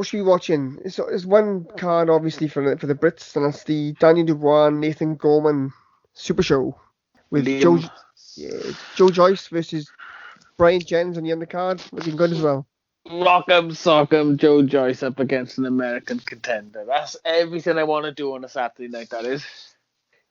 what should we be watching? It's one card obviously for the Brits, and that's the Daniel Dubois and Nathan Gorman Super Show with Joe Joyce versus Bryant Jennings on the undercard, looking good as well. Rock'em sock'em Joe Joyce up against an American contender. That's everything I want to do on a Saturday night, that is.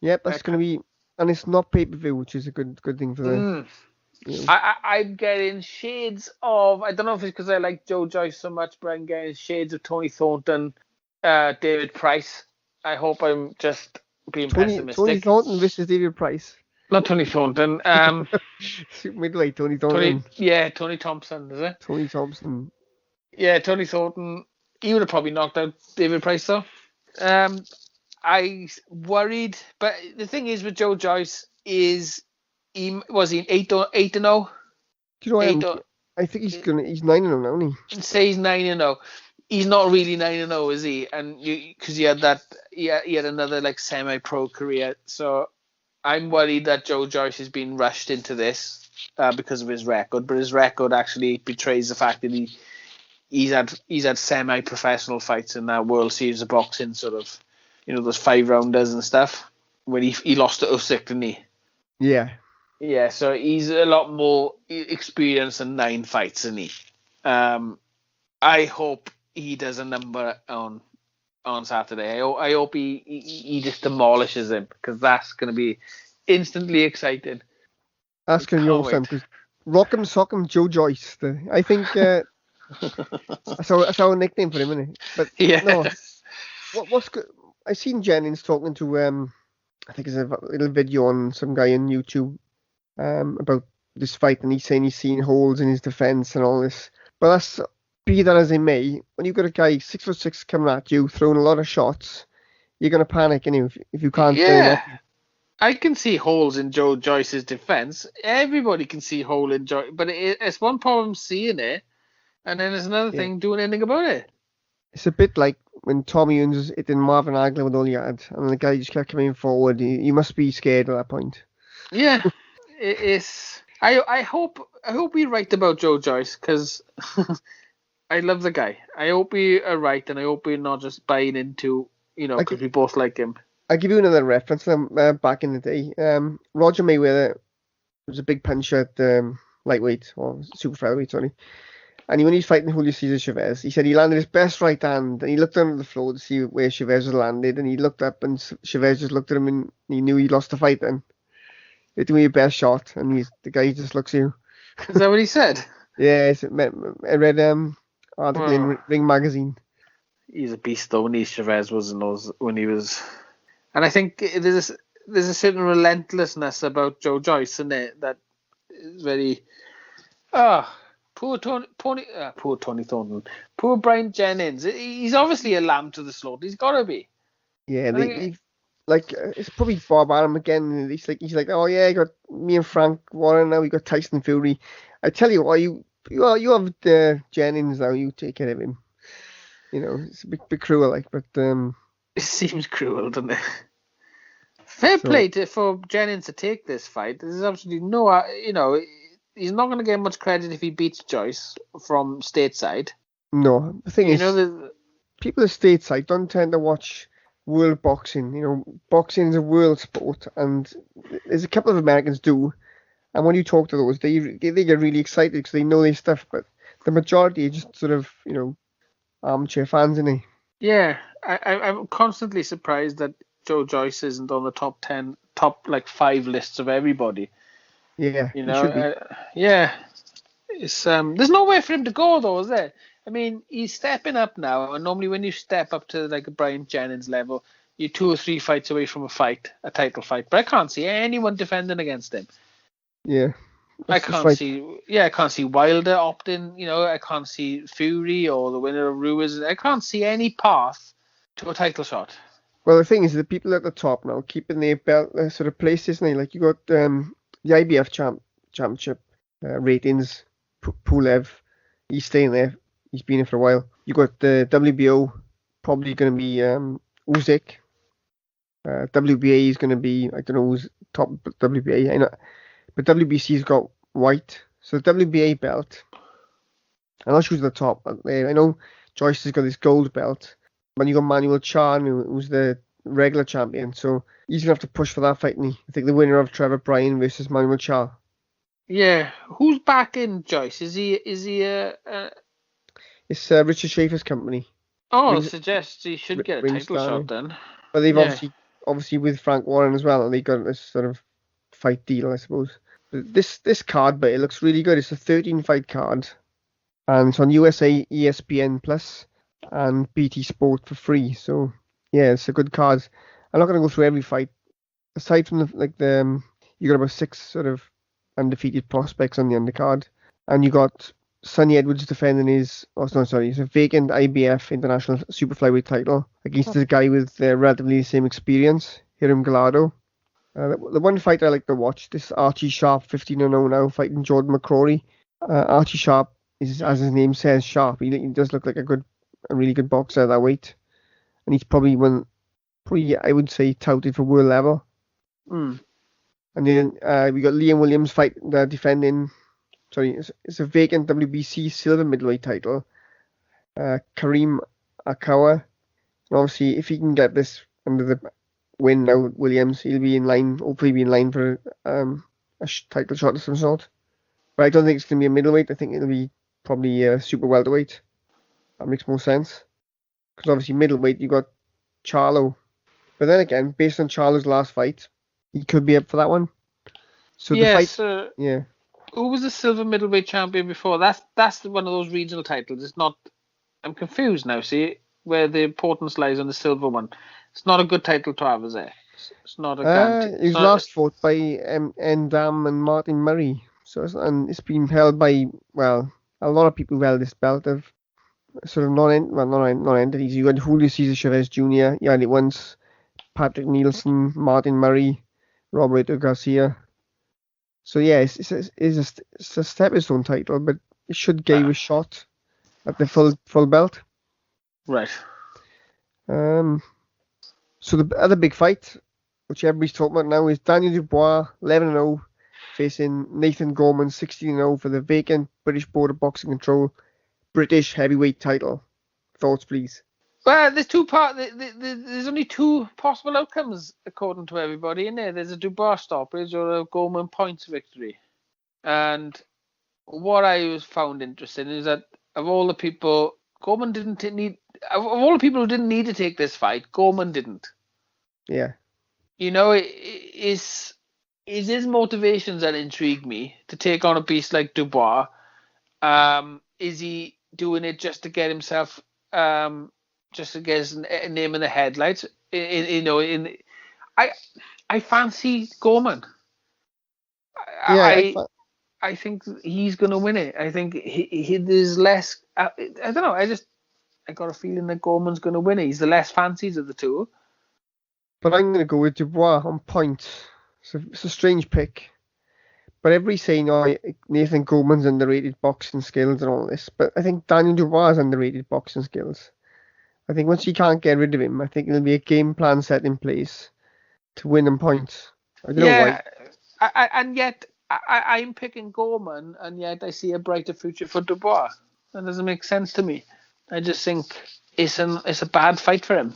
Yep, that's going to be, and it's not pay-per-view, which is a good thing for the... I'm getting shades of, I don't know if it's because I like Joe Joyce so much, but I'm getting shades of Tony Thornton, David Price. I hope I'm just being pessimistic. Tony Thornton versus David Price. Not Tony Thornton. Midweight, Tony Thornton. Tony Thompson, is it? Tony Thompson. Yeah, Tony Thornton. He would have probably knocked out David Price, though. I worried, but the thing is with Joe Joyce is was he 8-0? Do you know I think he's 9-0 now, isn't he? Say he's 9-0. He's not really 9-0, is he? And because he had another like semi-pro career. So I'm worried that Joe Joyce has been rushed into this because of his record, but his record actually betrays the fact that he's had semi-professional fights in that World Series of Boxing, sort of, those 5-rounders and stuff, when he lost to Usyk, didn't he? Yeah. Yeah, so he's a lot more experienced than 9 fights, isn't he? I hope he does a number on Saturday. I hope he just demolishes him, because that's going to be instantly exciting. That's going to be awesome, because Rock'em Sock'em Joe Joyce. I think that's our nickname for him, isn't it? But yeah. No, what's good? I seen Jennings talking to I think it's a little video on some guy on YouTube about this fight, and he's saying he's seen holes in his defense and all this. But that's, be that as it may, when you've got a guy 6'6" coming at you, throwing a lot of shots, you're going to panic, if you can't. Yeah, I can see holes in Joe Joyce's defense. Everybody can see hole in Joe, but it's one problem seeing it, and then there's another thing doing anything about it. It's a bit like when Tommy Eames was hitting Marvin Hagler with all he had, and the guy just kept coming forward. You must be scared at that point. Yeah, it's. I hope we're right about Joe Joyce, because I love the guy. I hope we are right, and I hope we're not just buying into, because we both like him. I'll give you another reference. Back in the day, Roger Mayweather was a big puncher at lightweight, or super featherweight, sorry. And when he was fighting Julio Cesar Chavez, he said he landed his best right hand, and he looked down at the floor to see where Chavez was landed, and he looked up, and Chavez just looked at him, and he knew he lost the fight then. You're doing your best shot, and the guy just looks at you. Is that what he said? Yeah, I read article in Ring Magazine. He's a beast, though, when Chavez when he was... And I think there's a certain relentlessness about Joe Joyce, isn't it? That is very... Poor Tony Thornton. Poor Bryant Jennings. He's obviously a lamb to the slaughter. He's got to be. Yeah, it's probably Bob Arum again. He's like, oh yeah, I got me and Frank Warren now. We got Tyson Fury. I tell you what, you have Jennings now. You take care of him. It's a bit cruel, but it seems cruel, doesn't it? Fair play for Jennings to take this fight. There's absolutely no, he's not going to get much credit if he beats Joyce from stateside. No, the thing is, people at stateside don't tend to watch world boxing. Boxing is a world sport, and there's a couple of Americans do. And when you talk to those, they get really excited because they know their stuff. But the majority are just sort of, armchair fans, isn't he? Yeah, I'm constantly surprised that Joe Joyce isn't on the top 10, top 5 lists of everybody. Yeah, yeah. It's there's nowhere for him to go, though, is there? I mean, he's stepping up now, and normally when you step up to a Bryant Jennings level, you're 2 or 3 fights away from a title fight. But I can't see anyone defending against him. Yeah, I can't see Wilder opting. I can't see Fury or the winner of Ruiz. I can't see any path to a title shot. Well, the thing is, the people at the top now keeping their belt sort of places, isn't they? You got the IBF championship ratings. Pulev, he's staying there. He's been here for a while. You got the WBO, probably going to be Usyk. WBA is going to be, I don't know who's top WBA. I know, but WBC's got White. So the WBA belt, I'm not sure who's the top. I know Joyce has got this gold belt. Then you got Manuel Chan, who's the regular champion. So he's going to have to push for that fight, isn't he? I think the winner of Trevor Bryan versus Manuel Chan. Yeah. Who's back in Joyce? Is he It's Richard Schaefer's company. Oh, suggests he should get a title Star, shot then. But they've obviously with Frank Warren as well, they got this sort of fight deal, I suppose. But this card, but it looks really good. It's a 13-fight card, and it's on USA, ESPN Plus, and Bt Sport for free. So yeah, it's a good card. I'm not going to go through every fight. Aside from you got about 6 sort of undefeated prospects on the undercard, and you got Sonny Edwards defending it's a vacant IBF International Super Flyweight title against a guy with relatively the same experience, Hiram Gallardo. The one fight I like to watch, this Archie Sharp, 15-0 now, fighting Jordan McCrory. Archie Sharp is, as his name says, sharp. He does look like a really good boxer at that weight, and he's probably I would say touted for world level. Mm. And then we got Liam Williams defending. Sorry, it's a vacant WBC silver middleweight title. Kareem Akawa. And obviously, if he can get this under the win now, Williams, he'll be in line. Hopefully, be in line for a title shot of some sort. But I don't think it's going to be a middleweight. I think it'll be probably a super welterweight. That makes more sense. Because obviously, middleweight, you got Charlo. But then again, based on Charlo's last fight, he could be up for that one. So the fight, yeah. Who was the silver middleweight champion before? That's one of those regional titles. It's not. I'm confused now. See where the importance lies on the silver one. It's not a good title to have, is it? It's not a. He was last fought by Ndam and Martin Murray. And it's been held by a lot of people who held this belt of sort of non-entities. You had Julio Cesar Chavez Jr. You had it once. Patrick Nielsen, Martin Murray, Roberto Garcia. So yeah, it's a stepping stone title, but it should give a shot at the full belt. Right. So the other big fight, which everybody's talking about now, is Daniel Dubois, 11-0, facing Nathan Gorman, 16-0 for the vacant British Border Boxing Control British heavyweight title. Thoughts, please? Well, there's only 2 possible outcomes according to everybody in there. There's a Dubois stoppage or a Gorman points victory. And what I found interesting is that of all the people, Gorman didn't need. Of all the people who didn't need to take this fight, Gorman didn't. Yeah. You know, it's his motivations that intrigue me to take on a beast like Dubois. Is he doing it just to get himself? Just to get his name in the headlights, I fancy Gorman. I think he's going to win it. I think there's less. I don't know. I got a feeling that Gorman's going to win it. He's the less fancied of the 2. But I'm going to go with Dubois on point. It's a strange pick. But everybody's saying, Nathan Gorman's underrated boxing skills and all this. But I think Daniel Dubois is underrated boxing skills. I think once you can't get rid of him, I think there'll be a game plan set in place to win on points. I don't know why. And yet I'm picking Gorman, and yet I see a brighter future for Dubois. That doesn't make sense to me. I just think it's a bad fight for him.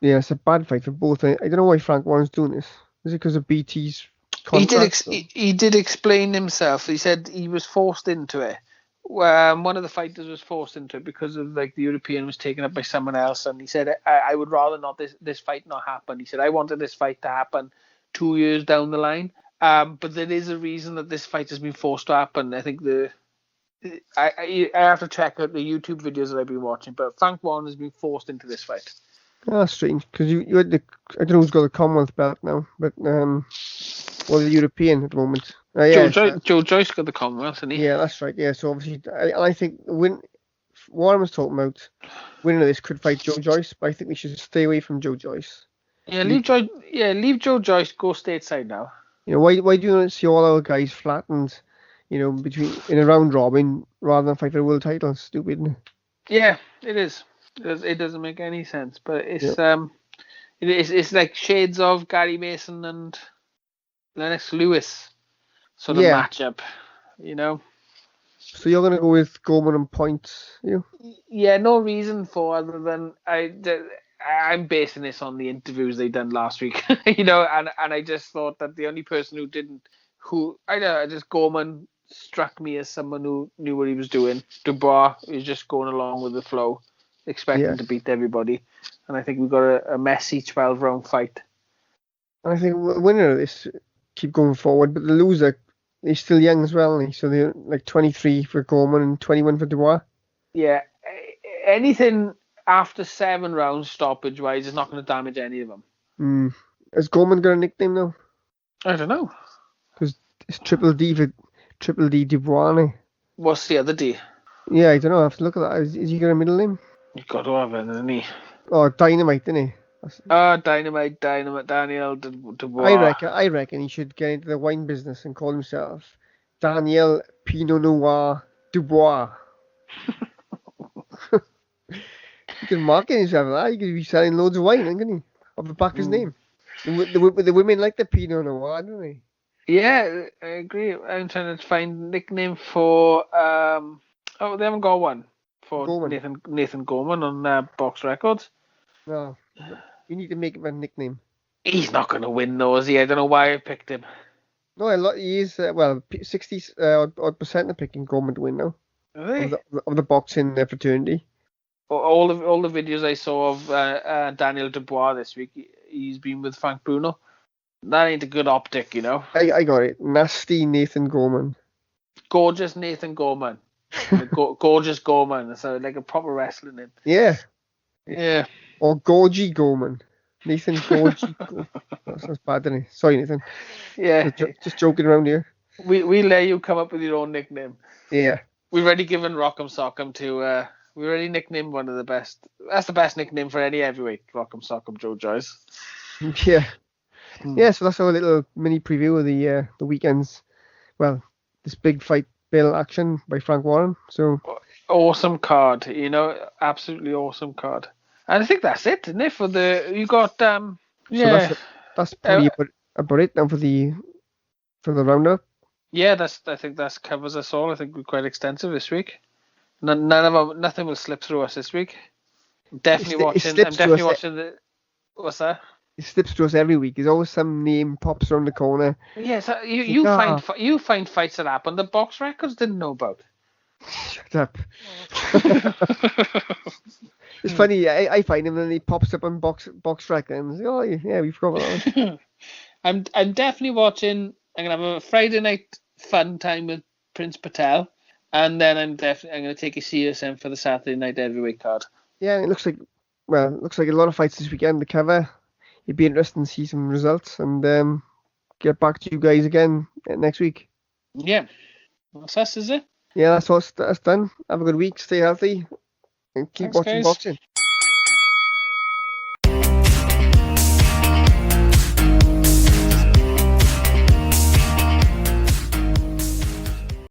It's a bad fight for both. I don't know why Frank Warren's doing this. Is it because of BT's contract? He did explain himself. He said he was forced into it. One of the fighters was forced into it because of the European was taken up by someone else, and he said I would rather not this fight not happen. He said I wanted this fight to happen 2 years down the line, but there is a reason that this fight has been forced to happen. I think I have to check out the YouTube videos that I've been watching, but Frank Warren has been forced into this fight. That's strange because you had I don't know who's got the Commonwealth belt now, but the European at the moment. Joe Joyce got the Commonwealth, didn't he? Yeah, that's right. Yeah, so obviously, I think Warren was talking about winning of this could fight Joe Joyce, but I think we should stay away from Joe Joyce. Yeah, leave Joe Joyce, go stateside now. You know, why do you not see all our guys flattened, in a round robin rather than fight for the world title? It's stupid, isn't it? Yeah, it is. It doesn't make any sense, but it's like shades of Gary Mason and Lennox Lewis sort of matchup, So you're going to go with Gorman and points, you? Yeah, no reason for other than I'm basing this on the interviews they done last week, and I just thought that the only person I don't know, just Gorman struck me as someone who knew what he was doing. Dubois is just going along with the flow, expecting Yeah. to beat everybody, and I think we've got a messy 12-round fight. And I think the winner of this keep going forward, but the loser, he's still young as well, isn't he? So they're like 23 for Gorman and 21 for Dubois. Yeah, anything after 7 rounds stoppage wise is not going to damage any of them. Has Gorman got a nickname now? I don't know. Because it's Triple D for Triple D Dubois, isn't What's the other D? he? Yeah, I don't know. I have to look at that. Is he got a middle name? You've got to have it, hasn't he? Oh, Dynamite, didn't he? Dynamite, Daniel Dubois. I reckon he should get into the wine business and call himself Daniel Pinot Noir Dubois. He can market himself like that. He could be selling loads of wine, couldn't he? Off the back of his name. The women like the Pinot Noir, don't they? Yeah, I agree. I'm trying to find a nickname for. They haven't got one for Gorman. Nathan Gorman on Box Records. No, you need to make him a nickname. He's not going to win, though, is he? I don't know why I picked him. No, a lot. He is 60 odd percent are picking Gorman to win now. Really? Of the boxing fraternity. All the videos I saw of Daniel Dubois this week, he's been with Frank Bruno. That ain't a good optic, you know. I got it. Nasty Nathan Gorman. Gorgeous Nathan Gorman. Gorgeous Gorman. So like a proper wrestling name. Yeah. Yeah. Or Gorgy Gorman. Nathan Gorgy. That sounds bad, doesn't it? Sorry, Nathan. Yeah. Just joking around here. We let you come up with your own nickname. Yeah. We've already given Rock'em Sock'em to. We already nicknamed one of the best. That's the best nickname for any heavyweight. Rock'em Sock'em Joe Joyce. Yeah. Yeah, so that's our little mini preview of the weekend's, well, this big fight bill action by Frank Warren. So awesome card, absolutely awesome card. And I think that's it, isn't it? For you got yeah. So that's probably about it now for the roundup. Yeah, I think that covers us all. I think we're quite extensive this week. Nothing will slip through us this week. I'm definitely watching the. What's that? It slips to us every week. There's always some name pops around the corner. Yeah, so you find fights that happen the Box Records didn't know about. Shut up. It's funny. I find him and he pops up on Box Records. Oh yeah, we forgot about that. I'm definitely watching. I'm gonna have a Friday night fun time with Prince Patel, and then I'm gonna take a CSM for the Saturday night heavyweight card. Yeah, it looks like a lot of fights this weekend to cover. It'd be interesting to see some results and get back to you guys again next week. Yeah. That's us, is it? Yeah, that's done. Have a good week. Stay healthy and keep watching boxing.